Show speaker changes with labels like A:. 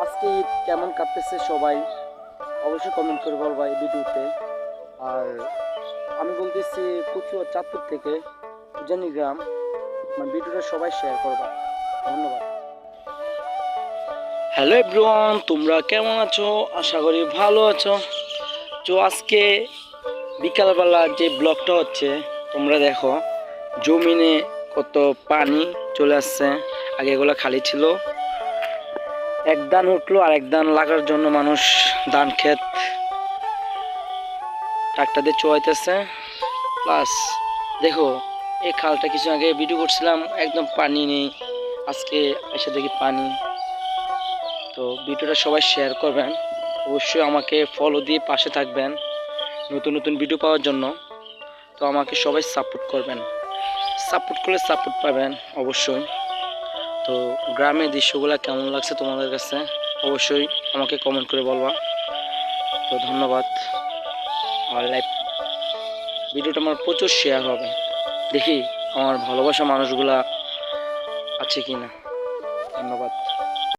A: আজকে ঈদ কেমন কাটতেছে সবাই অবশ্যই কমেন্ট করে বলবা এই ভিডিওতে। আর আমি বলতেছি কুচুয়া চাঁদপুর থেকে উজানি গ্রাম, আমার ভিডিওটা সবাই শেয়ার করবা। ধন্যবাদ। হ্যালো এভরিওয়ান, তোমরা কেমন আছো? আশা করি ভালো আছো। তো আজকে বিকালবেলা যে ব্লগটা হচ্ছে তোমরা দেখো, জমিনে কত পানি চলে আসছে। আগে এগুলো খালি ছিল, এক ধান উঠলো আর এক ধান লাগার জন্য মানুষ ধান ক্ষেত ট্রাক্টর দিয়ে চোয়াইতেছে। প্লাস দেখো, এই খালটা কিছু আগে ভিডিও করছিলাম, একদম পানি নেই। আজকে এসে দেখি পানি। তো ভিডিওটা সবাই শেয়ার করবেন, অবশ্যই আমাকে ফলো দিয়ে পাশে থাকবেন নতুন নতুন ভিডিও পাওয়ার জন্য। তো আমাকে সবাই সাপোর্ট করবেন, সাপোর্ট করলে সাপোর্ট পাবেন অবশ্যই। তো গ্রামের দৃশ্যগুলো কেমন লাগছে তোমাদের কাছে অবশ্যই আমাকে কমেন্ট করে বলবা। তো ধন্যবাদ। আর লাইভ ভিডিওটা আমার প্রচুর শেয়ার হবে, দেখি আমার ভালোবাসা মানুষগুলা আছে কিনা। ধন্যবাদ।